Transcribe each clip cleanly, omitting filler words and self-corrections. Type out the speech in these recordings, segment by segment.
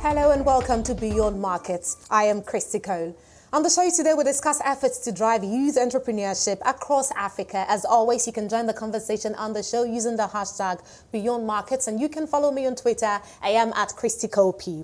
Hello and welcome to Beyond Markets. I am Christy Cole. On the show today, we discuss efforts to drive youth entrepreneurship across Africa. As always, you can join the conversation on the show using the hashtag Beyond Markets, and you can follow me on Twitter. I am at Christy Cole P.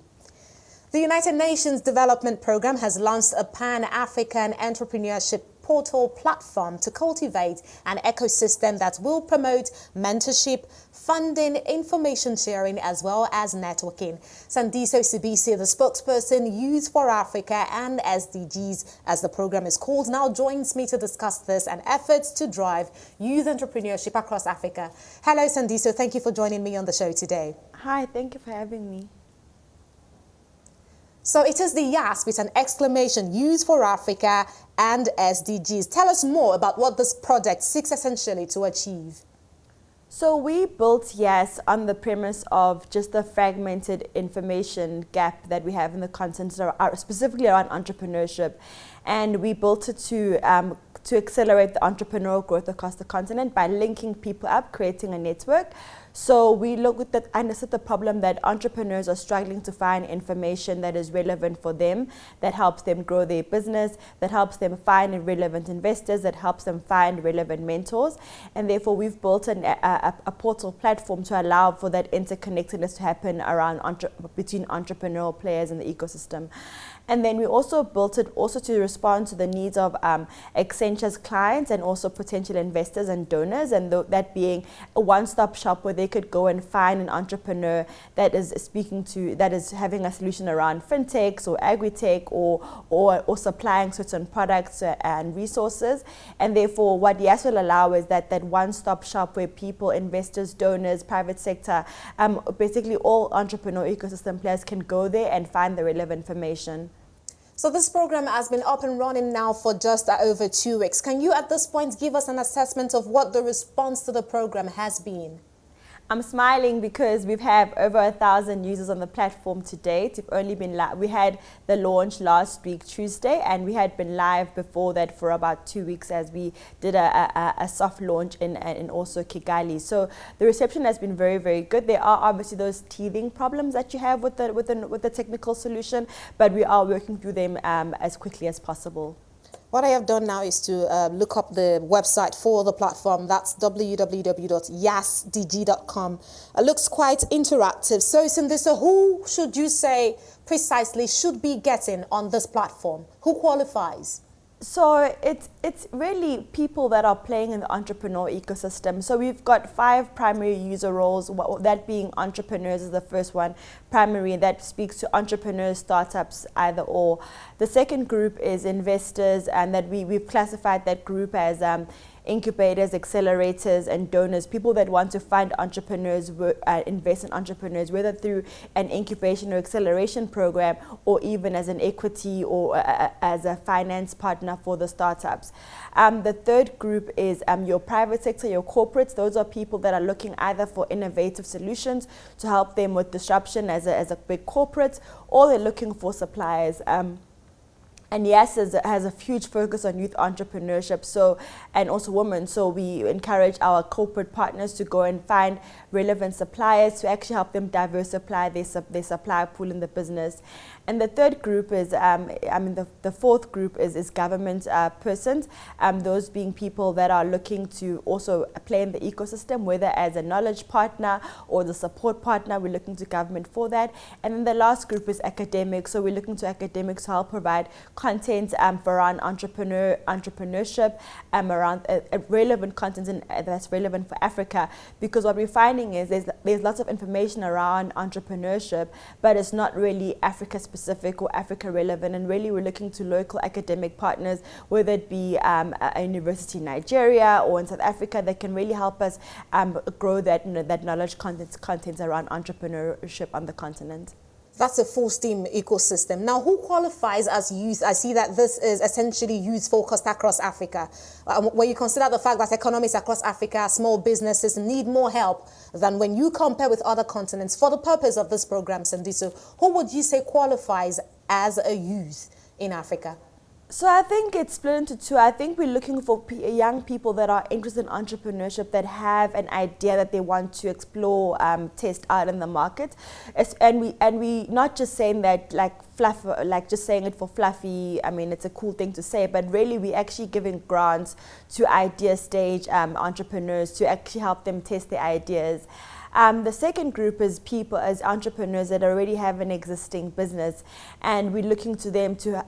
The United Nations Development Programme has launched a Pan-African Entrepreneurship Portal-Platform to cultivate an ecosystem that will promote mentorship, funding, information sharing, as well as networking. Sandiso Simelane, the spokesperson, Youth for Africa and SDGs, as the program is called, now joins me to discuss this and efforts to drive youth entrepreneurship across Africa. Hello, Sandiso. Thank you for joining me on the show today. Hi, thank you for having me. So it is the YAS with an exclamation, Youth for Africa and SDGs. Tell us more about what this project seeks essentially to achieve. So we built YAS on the premise of just the fragmented information gap that we have in the content, specifically around entrepreneurship. And we built it to accelerate the entrepreneurial growth across the continent by linking people up, creating a network. So we looked at, understood the problem that entrepreneurs are struggling to find information that is relevant for them, that helps them grow their business, that helps them find relevant investors, that helps them find relevant mentors. And therefore, we've built a portal platform to allow for that interconnectedness to happen around between entrepreneurial players in the ecosystem. And then we also built it also to respond to the needs of Accenture's clients and also potential investors and donors, and that being a one-stop shop where they could go and find an entrepreneur that is having a solution around fintechs or agri-tech or supplying certain products and resources. And therefore, what YAS will allow is that one-stop shop where people, investors, donors, private sector, basically all entrepreneur ecosystem players can go there and find the relevant information. So this program has been up and running now for just over 2 weeks. Can you at this point give us an assessment of what the response to the program has been? I'm smiling because we've had over 1,000 users on the platform to date. We've only been we had the launch last week, Tuesday, and we had been live before that for about 2 weeks as we did a soft launch in also Kigali. So the reception has been very, very good. There are obviously those teething problems that you have with the technical solution, but we are working through them as quickly as possible. What I have done now is to look up the website for the platform. That's www.yasdg.com. It looks quite interactive. So, Sandiso, who should you say precisely should be getting on this platform? Who qualifies? So it's really people that are playing in the entrepreneur ecosystem. So we've got 5 primary user roles, that being entrepreneurs is the first one, primary, that speaks to entrepreneurs, startups, either or. The second group is investors, and that we've classified that group as incubators, accelerators, and donors, people that want to fund entrepreneurs, invest in entrepreneurs, whether through an incubation or acceleration program, or even as an equity or as a finance partner for the startups. The third group is your private sector, your corporates. Those are people that are looking either for innovative solutions to help them with disruption as a big corporate, or they're looking for suppliers. And YAS has a huge focus on youth entrepreneurship, and also women. So we encourage our corporate partners to go and find relevant suppliers to actually help them diversify their supply pool in the business. And the third group is, the fourth group is government persons, those being people that are looking to also play in the ecosystem, whether as a knowledge partner or the support partner. We're looking to government for that. And then the last group is academics. So we're looking to academics to help provide content for around entrepreneurship, around relevant content that's relevant for Africa. Because what we're finding is there's lots of information around entrepreneurship, but it's not really Africa specific or Africa relevant. And really we're looking to local academic partners, whether it be a university in Nigeria or in South Africa, that can really help us grow that knowledge content around entrepreneurship on the continent. That's a full steam ecosystem. Now, who qualifies as youth? I see that this is essentially youth focused across Africa. When you consider the fact that economies across Africa, small businesses need more help than when you compare with other continents. For the purpose of this program, Sandiso, who would you say qualifies as a youth in Africa? So I think it's split into two. I think we're looking for young people that are interested in entrepreneurship, that have an idea that they want to explore, test out in the market, and we not just saying that like just saying it for fluffy. I mean, it's a cool thing to say, but really we actually giving grants to idea stage entrepreneurs to actually help them test their ideas. The second group is people as entrepreneurs that already have an existing business, and we're looking to them to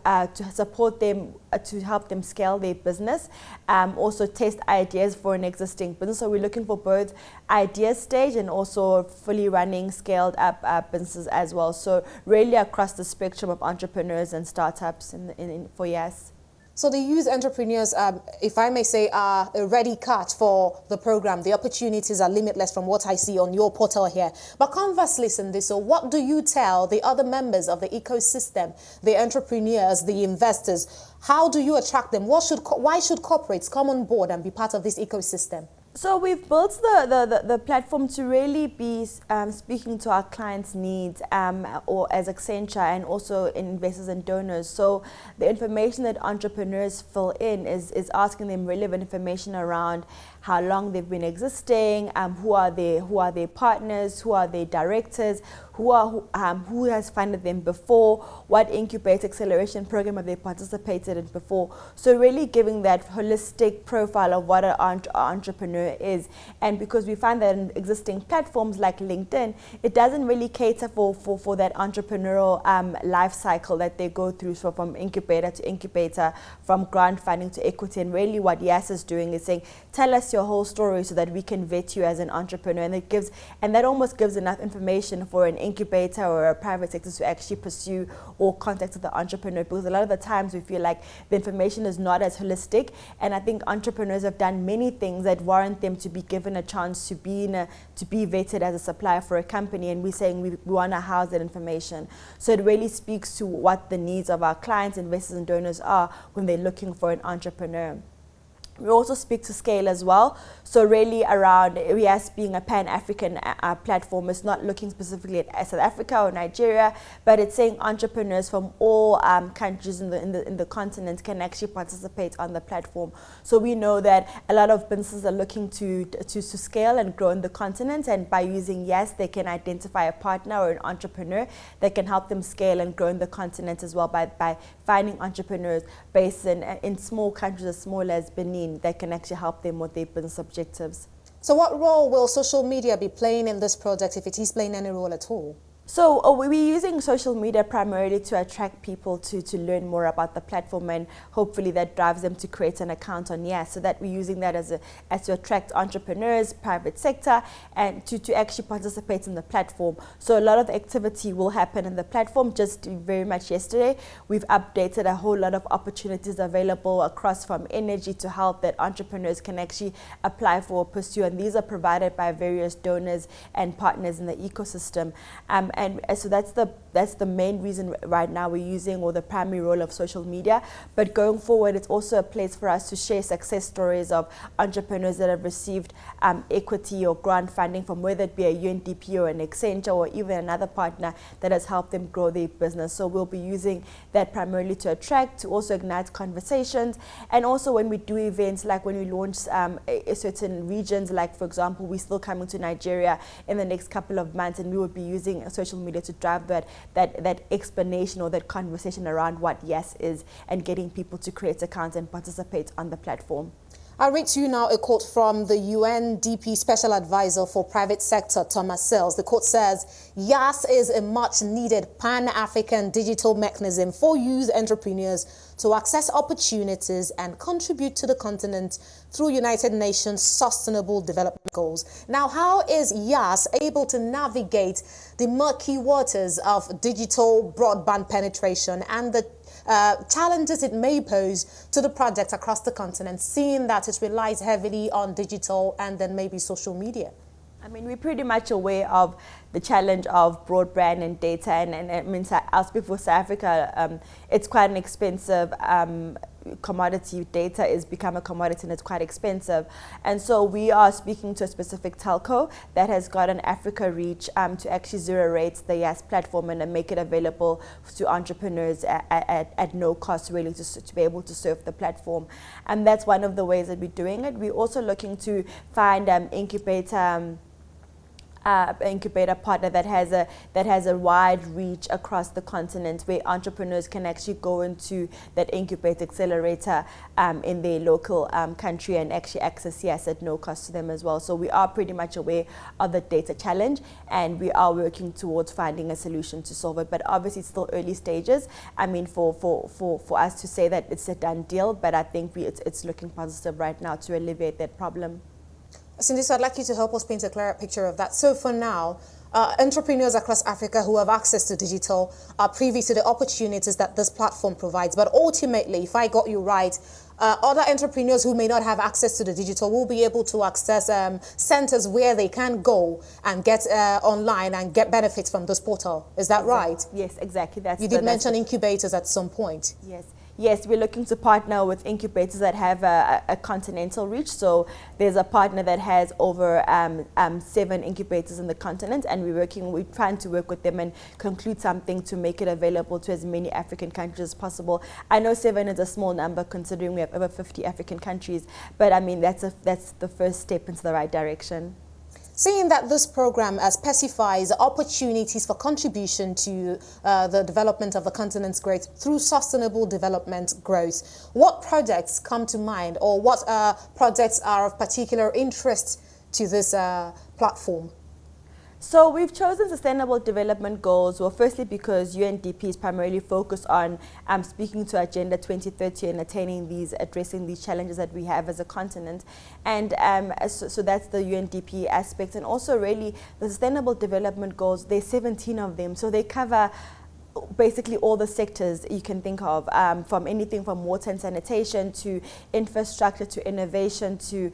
support them, to help them scale their business, also test ideas for an existing business. So we're looking for both idea stage and also fully running, scaled up businesses as well. So really across the spectrum of entrepreneurs and startups for YES. So the youth entrepreneurs, if I may say, are a ready catch for the program. The opportunities are limitless from what I see on your portal here. But conversely, Sandiso, what do you tell the other members of the ecosystem, the entrepreneurs, the investors? How do you attract them? Why should corporates come on board and be part of this ecosystem? So we've built the platform to really be speaking to our clients' needs, or as Accenture, and also investors and donors. So the information that entrepreneurs fill in is asking them relevant information around how long they've been existing, who are their partners, who are their directors, who has funded them before, what incubator acceleration program have they participated in before. So really giving that holistic profile of what an entrepreneur is. And because we find that in existing platforms like LinkedIn, it doesn't really cater for that entrepreneurial life cycle that they go through, so from incubator to incubator, from grant funding to equity. And really what YES is doing is saying, tell us your whole story so that we can vet you as an entrepreneur. And that almost gives enough information for an incubator or a private sector to actually pursue or contact the entrepreneur, because a lot of the times we feel like the information is not as holistic. And I think entrepreneurs have done many things that warrant them to be given a chance to be vetted as a supplier for a company, and we're saying we want to house that information. So it really speaks to what the needs of our clients, investors and donors are when they're looking for an entrepreneur. We also speak to scale as well. So really around YES being a Pan-African platform, it's not looking specifically at South Africa or Nigeria, but it's saying entrepreneurs from all countries in the continent can actually participate on the platform. So we know that a lot of businesses are looking to scale and grow in the continent, and by using YES, they can identify a partner or an entrepreneur that can help them scale and grow in the continent as well by finding entrepreneurs based in small countries as small as Benin that can actually help them with their business objectives. So what role will social media be playing in this project, if it is playing any role at all? So we're using social media primarily to attract people to learn more about the platform, and hopefully that drives them to create an account on YES, so that we're using that as to attract entrepreneurs, private sector, and to actually participate in the platform. So a lot of activity will happen in the platform. Just very much yesterday, we've updated a whole lot of opportunities available across from energy to health that entrepreneurs can actually apply for or pursue, and these are provided by various donors and partners in the ecosystem. And so that's the main reason right now we're using, or the primary role of social media. But going forward, it's also a place for us to share success stories of entrepreneurs that have received equity or grant funding from whether it be a UNDP or an Accenture or even another partner that has helped them grow their business. So we'll be using that primarily to attract, to also ignite conversations. And also when we do events, like when we launch certain regions, like for example, we're still coming to Nigeria in the next couple of months, and we would be using social media to drive that explanation or that conversation around what YES is, and getting people to create accounts and participate on the platform. I'll read to you now a quote from the UNDP Special Advisor for Private Sector, Thomas Sells. The quote says, YES is a much-needed Pan-African digital mechanism for youth entrepreneurs to access opportunities and contribute to the continent through United Nations Sustainable Development Goals. Now, how is YES able to navigate the murky waters of digital broadband penetration and the challenges it may pose to the project across the continent, seeing that it relies heavily on digital and then maybe social media? I mean, we're pretty much aware of the challenge of broadband and data, and I mean, I'll speak for South Africa. It's quite an expensive commodity. Data is become a commodity and it's quite expensive. And so we are speaking to a specific telco that has got an Africa reach to actually zero rate the YAS platform and make it available to entrepreneurs at no cost, really, to be able to surf the platform. And that's one of the ways that we're doing it. We're also looking to find incubator partner that has a wide reach across the continent, where entrepreneurs can actually go into that incubator accelerator in their local country and actually access YAS at no cost to them as well. So we are pretty much aware of the data challenge, and we are working towards finding a solution to solve it. But obviously it's still early stages. I mean, for us to say that it's a done deal, but I think it's looking positive right now to alleviate that problem. Sandiso, I'd like you to help us paint a clearer picture of that. So for now, entrepreneurs across Africa who have access to digital are privy to the opportunities that this platform provides. But ultimately, if I got you right, other entrepreneurs who may not have access to the digital will be able to access centers where they can go and get online and get benefits from this portal. Is that right? Yes, exactly. You did mention incubators at some point. Yes, we're looking to partner with incubators that have a continental reach. So there's a partner that has over 7 incubators in the continent, and we're trying to work with them and conclude something to make it available to as many African countries as possible. I know 7 is a small number considering we have over 50 African countries, but I mean that's the first step into the right direction. Seeing that this program specifies opportunities for contribution to the development of the continent's growth through sustainable development growth, what projects come to mind, or what projects are of particular interest to this platform? So we've chosen sustainable development goals, well, firstly because UNDP is primarily focused on speaking to Agenda 2030 and addressing these challenges that we have as a continent. And so that's the UNDP aspect. And also really the sustainable development goals, there's 17 of them. So they cover basically all the sectors you can think of, from anything from water and sanitation to infrastructure to innovation to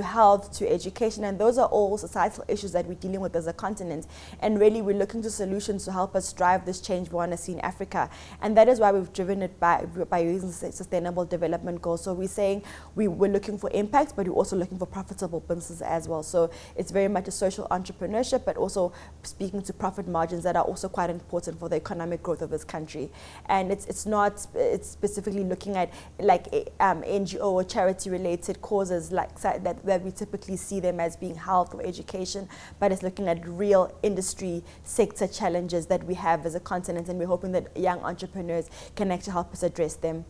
health to education, and those are all societal issues that we're dealing with as a continent. And really we're looking to solutions to help us drive this change we want to see in Africa, and that is why we've driven it by using sustainable development goals. So we're saying we're looking for impact, but we're also looking for profitable businesses as well. So it's very much a social entrepreneurship, but also speaking to profit margins that are also quite important for the economic growth of this country. And it's specifically looking at like NGO or charity related causes like that we typically see them as being health or education, but it's looking at real industry sector challenges that we have as a continent, and we're hoping that young entrepreneurs can actually help us address them.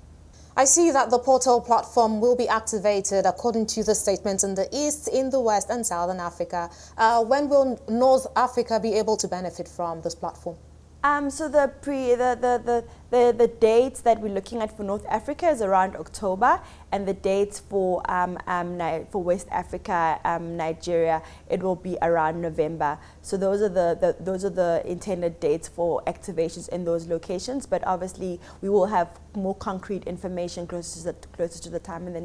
I see that the portal platform will be activated according to the statements in the East, in the West and Southern Africa. When will North Africa be able to benefit from this platform? So the dates that we're looking at for North Africa is around October, and the dates for West Africa, Nigeria, it will be around November. So those are the intended dates for activations in those locations. But obviously, we will have more concrete information closer to the time in the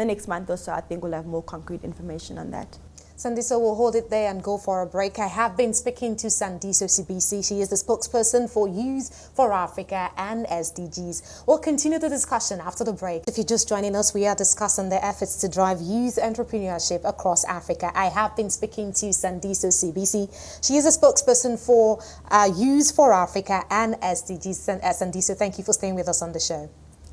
next month or so. I think we'll have more concrete information on that. Sandiso, we'll hold it there and go for a break. I have been speaking to Sandiso Simelane. She is the spokesperson for Youth for Africa and SDGs. We'll continue the discussion after the break. If you're just joining us, we are discussing the efforts to drive youth entrepreneurship across Africa. I have been speaking to Sandiso Simelane. She is a spokesperson for Youth for Africa and SDGs. Sandiso, thank you for staying with us on the show.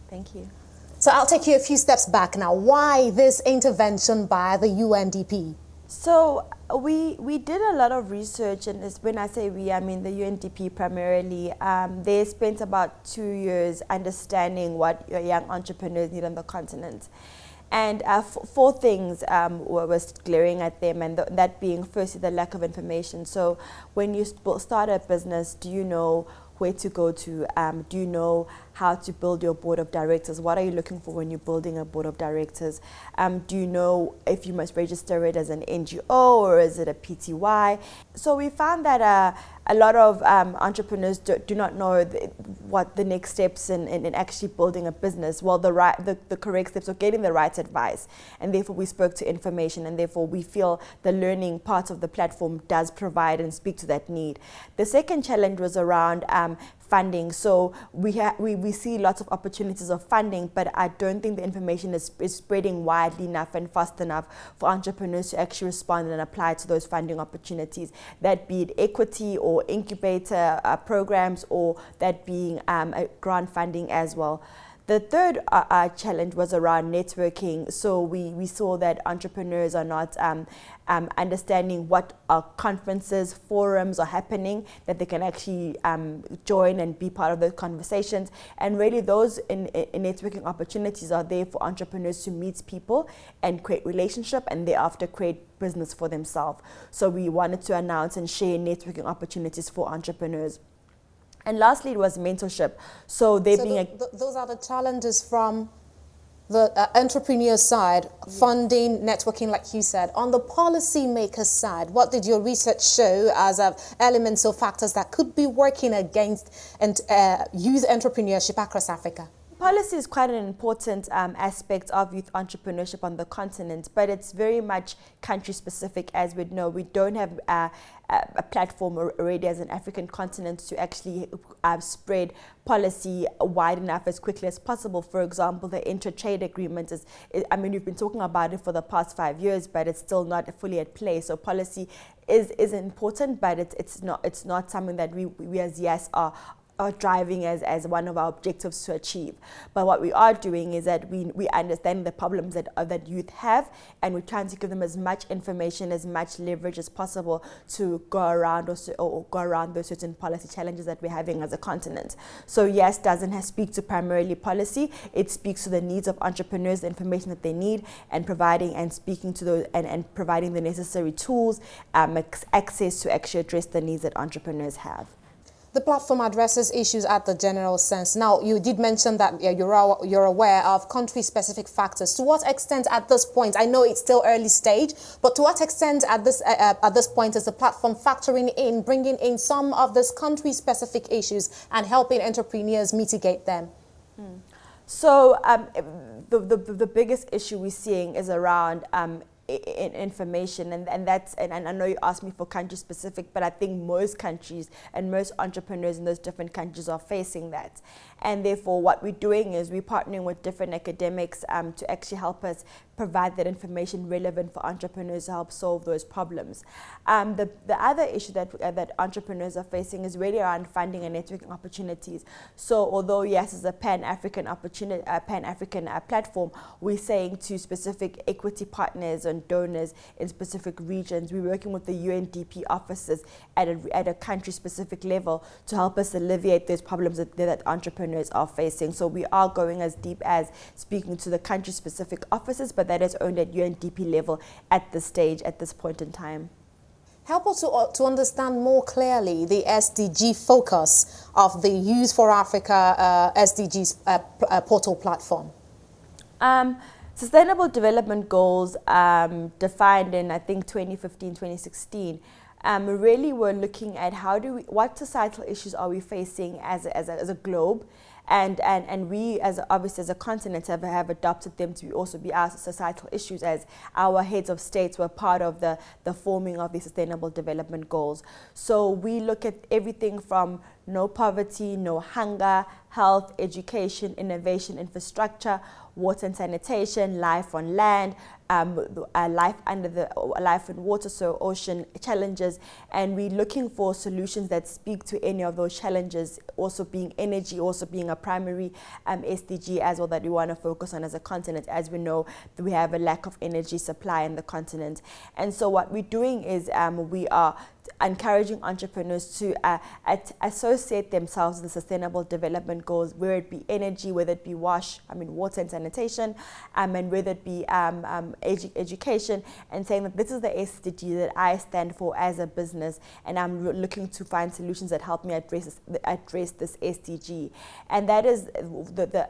Thank you. So I'll take you a few steps back now. Why this intervention by the UNDP? So we did a lot of research, and when I say we, I mean the UNDP primarily. They spent about 2 years understanding what young entrepreneurs need on the continent. And 4 things was glaring at them, and that being firstly the lack of information. So when you start a business, do you know where to go to? Do you know how to build your board of directors? What are you looking for when you're building a board of directors? Do you know if you must register it as an NGO or is it a PTY? So we found that a lot of entrepreneurs do not know what the next steps in actually building a business, well, the correct steps of getting the right advice. And therefore we spoke to information, and therefore we feel the learning part of the platform does provide and speak to that need. The second challenge was around funding. So we see lots of opportunities of funding, but I don't think the information is spreading widely enough and fast enough for entrepreneurs to actually respond and apply to those funding opportunities, that be it equity or incubator programs, or that being grant funding as well. The third challenge was around networking. So we saw that entrepreneurs are not understanding what conferences, forums are happening, that they can actually join and be part of those conversations. And really those in networking opportunities are there for entrepreneurs to meet people and create relationship, and thereafter create business for themselves. So we wanted to announce and share networking opportunities for entrepreneurs. And lastly, it was mentorship. So those are the challenges from the entrepreneur side, funding, networking, like you said. On the policymaker side, what did your research show as elements or factors that could be working against youth entrepreneurship across Africa? Policy is quite an important aspect of youth entrepreneurship on the continent, but it's very much country specific. As we know, we don't have a platform already as an African continent to actually spread policy wide enough as quickly as possible. For example, the inter-trade agreement we've been talking about it for the past 5 years, but it's still not fully at play. So policy is important, but it's not something that we as YES are driving as one of our objectives to achieve. But what we are doing is that we understand the problems that youth have, and we're trying to give them as much information, as much leverage as possible to go around those certain policy challenges that we're having as a continent. So YES doesn't speak to primarily policy, it speaks to the needs of entrepreneurs, the information that they need, and providing and speaking to those and providing the necessary tools, access to actually address the needs that entrepreneurs have. The platform addresses issues at the general sense. Now, you did mention that you're aware of country-specific factors. To what extent at this point, I know it's still early stage, but to what extent at this point is the platform factoring in, bringing in some of these country-specific issues and helping entrepreneurs mitigate them? So the biggest issue we're seeing is around information, and I know you asked me for country specific, but I think most countries and most entrepreneurs in those different countries are facing that. And therefore what we're doing is we're partnering with different academics to actually help us provide that information relevant for entrepreneurs to help solve those problems. The other issue that entrepreneurs are facing is really around funding and networking opportunities. So although YES is a Pan-African opportunity, Pan-African platform, we're saying to specific equity partners and donors in specific regions, we're working with the UNDP offices at a country-specific level to help us alleviate those problems that entrepreneurs are facing. So we are going as deep as speaking to the country-specific offices, but that is only at UNDP level at this stage, at this point in time. Help us to understand more clearly the SDG focus of the Youth for Africa SDGs Portal-Platform. Sustainable Development Goals defined in, I think, 2015, 2016, really we're looking at what societal issues are we facing as a globe, and we obviously as a continent have adopted them to also be our societal issues, as our heads of states were part of the forming of the Sustainable Development Goals. So we look at everything from no poverty, no hunger, health, education, innovation, infrastructure, water and sanitation, life on land, life in water, so ocean challenges, and we're looking for solutions that speak to any of those challenges, also being energy, also being a primary SDG as well that we want to focus on as a continent, as we know that we have a lack of energy supply in the continent. And so what we're doing is we are encouraging entrepreneurs to associate themselves with the Sustainable Development Goals, whether it be energy, whether it be water and sanitation, and whether it be education, and saying that this is the SDG that I stand for as a business, and I'm looking to find solutions that help me address this SDG. And that is the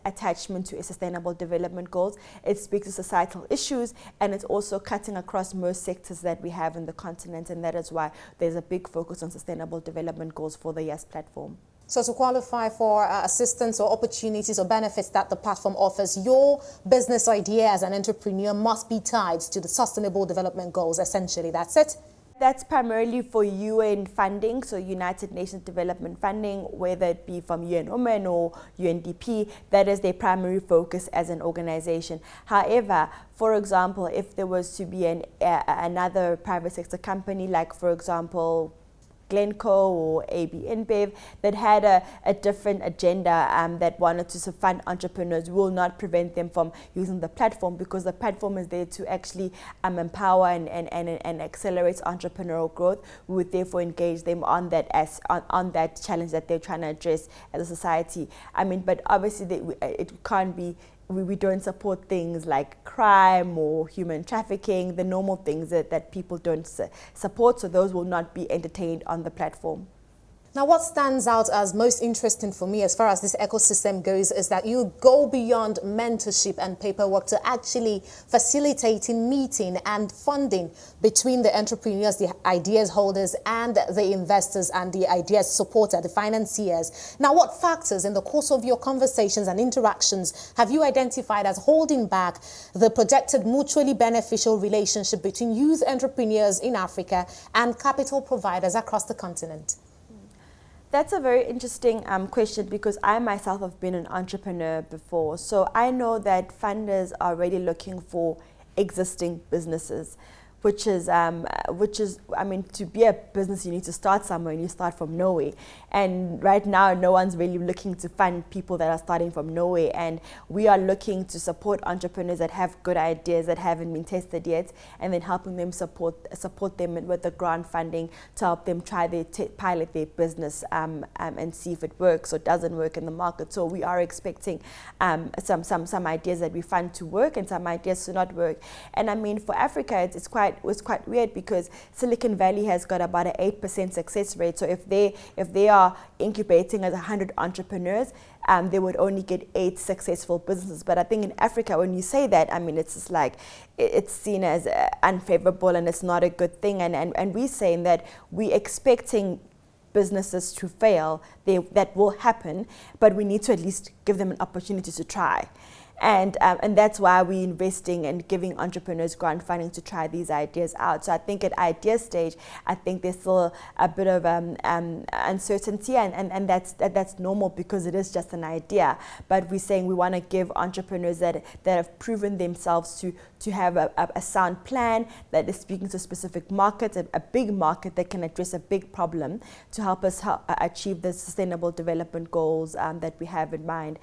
attachment to Sustainable Development Goals. It speaks to societal issues, and it's also cutting across most sectors that we have in the continent, and that is why there's a big focus on Sustainable Development Goals for the YES platform. So to qualify for assistance or opportunities or benefits that the platform offers, your business idea as an entrepreneur must be tied to the Sustainable Development Goals, essentially. That's it? That's primarily for UN funding, so United Nations Development Funding, whether it be from UN Women or UNDP. That is their primary focus as an organization. However, for example, if there was to be another private sector company, like for example Glencoe or AB InBev, that had a different agenda that wanted to fund entrepreneurs, will not prevent them from using the platform, because the platform is there to actually empower and accelerate entrepreneurial growth. We would therefore engage them on that on that challenge that they're trying to address as a society. I mean, but obviously it can't be. We don't support things like crime or human trafficking, the normal things that people don't support, so those will not be entertained on the platform. Now, what stands out as most interesting for me as far as this ecosystem goes is that you go beyond mentorship and paperwork to actually facilitating meeting and funding between the entrepreneurs, the ideas holders, and the investors and the ideas supporter, the financiers. Now, what factors in the course of your conversations and interactions have you identified as holding back the projected mutually beneficial relationship between youth entrepreneurs in Africa and capital providers across the continent? That's a very interesting question, because I myself have been an entrepreneur before. So I know that funders are really looking for existing businesses, which is, I mean, to be a business, you need to start somewhere, and you start from nowhere. And right now, no one's really looking to fund people that are starting from nowhere. And we are looking to support entrepreneurs that have good ideas that haven't been tested yet, and then helping them support them with the grant funding to help them try pilot their business and see if it works or doesn't work in the market. So we are expecting some ideas that we fund to work and some ideas to not work. And I mean, for Africa, it was quite weird, because Silicon Valley has got about an 8% success rate. So if they are incubating as 100 entrepreneurs, they would only get 8 successful businesses. But I think in Africa, when you say that, I mean, it's just like, it's seen as unfavorable, and it's not a good thing. And we're saying that we're expecting businesses to fail. That will happen, but we need to at least give them an opportunity to try. And that's why we're investing and giving entrepreneurs grant funding to try these ideas out. So I think at idea stage, I think there's still a bit of uncertainty, and that's normal, because it is just an idea. But we're saying we want to give entrepreneurs that have proven themselves to have a sound plan that is speaking to specific markets, a big market that can address a big problem, to help us achieve the sustainable development goals that we have in mind.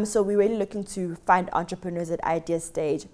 So we're really looking to find entrepreneurs at idea stage.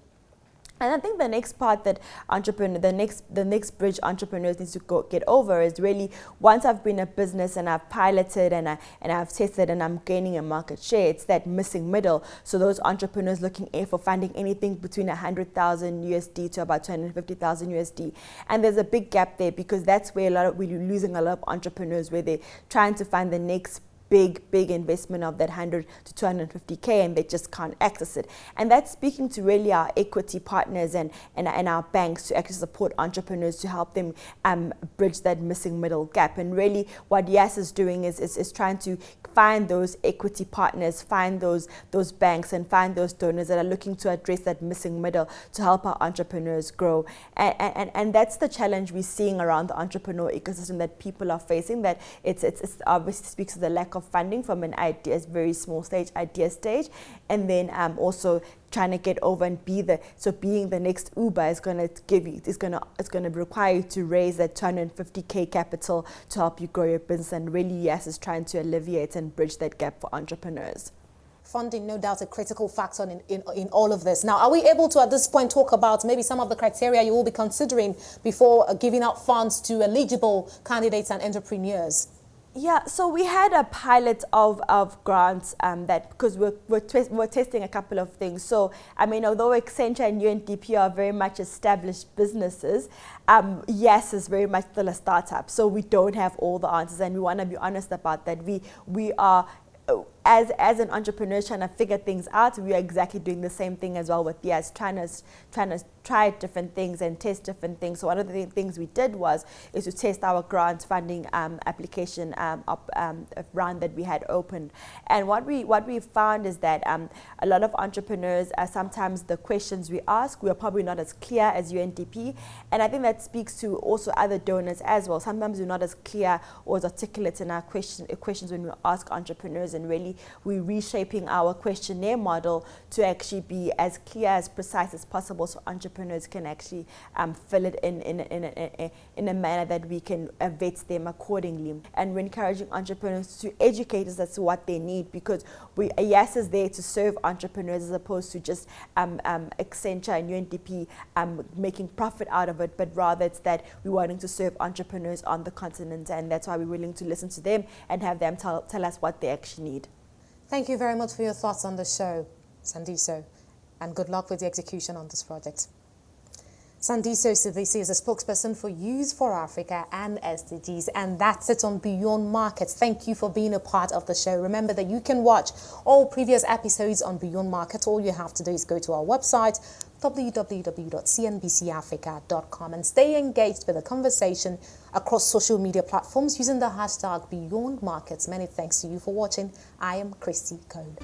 And I think the next part that the next bridge entrepreneurs need to get over is really, once I've been a business and I've piloted and I've tested and I'm gaining a market share, it's that missing middle. So those entrepreneurs looking for funding anything between 100,000 USD to about 250,000 USD. And there's a big gap there, because that's where we're losing a lot of entrepreneurs, where they're trying to find the next big investment of that 100 to 250K, and they just can't access it. And that's speaking to really our equity partners and our banks to actually support entrepreneurs, to help them bridge that missing middle gap. And really what YAS is doing is trying to find those equity partners, find those banks, and find those donors that are looking to address that missing middle to help our entrepreneurs grow. And that's the challenge we're seeing around the entrepreneur ecosystem that people are facing, that it's obviously speaks to the lack of funding from an idea, very small idea stage, and then also trying to get over and being the next Uber is going to require you to raise that 250K capital to help you grow your business. And really, YAS is trying to alleviate and bridge that gap for entrepreneurs. Funding, no doubt, a critical factor in all of this. Now, are we able to, at this point, talk about maybe some of the criteria you will be considering before giving out funds to eligible candidates and entrepreneurs? Yeah, so we had a pilot of grants that, because we're testing a couple of things. So, I mean, although Accenture and UNDP are very much established businesses, YAS is very much still a startup. So we don't have all the answers, and we want to be honest about that. We are, as an entrepreneur trying to figure things out, we are exactly doing the same thing as well with YAS, trying try different things and test different things. So one of the things we did is to test our grant funding application round that we had opened. And what we found is that a lot of entrepreneurs, sometimes the questions we ask, we are probably not as clear as UNDP. And I think that speaks to also other donors as well. Sometimes we're not as clear or as articulate in our questions when we ask entrepreneurs, and really we're reshaping our questionnaire model to actually be as clear, as precise as possible, so entrepreneurs can actually fill it in a manner that we can vet them accordingly. And we're encouraging entrepreneurs to educate us as to what they need, because YES is there to serve entrepreneurs as opposed to just Accenture and UNDP making profit out of it, but rather it's that we're wanting to serve entrepreneurs on the continent, and that's why we're willing to listen to them and have them tell us what they actually need. Thank you very much for your thoughts on the show, Sandiso, and good luck with the execution on this project. Sandiso Simelane is a spokesperson for Youth for Africa and SDGs, and that's it on Beyond Markets. Thank you for being a part of the show. Remember that you can watch all previous episodes on Beyond Markets. All you have to do is go to our website, www.cnbcafrica.com, and stay engaged with the conversation across social media platforms using the hashtag Beyond Markets. Many thanks to you for watching. I am Christy Cole.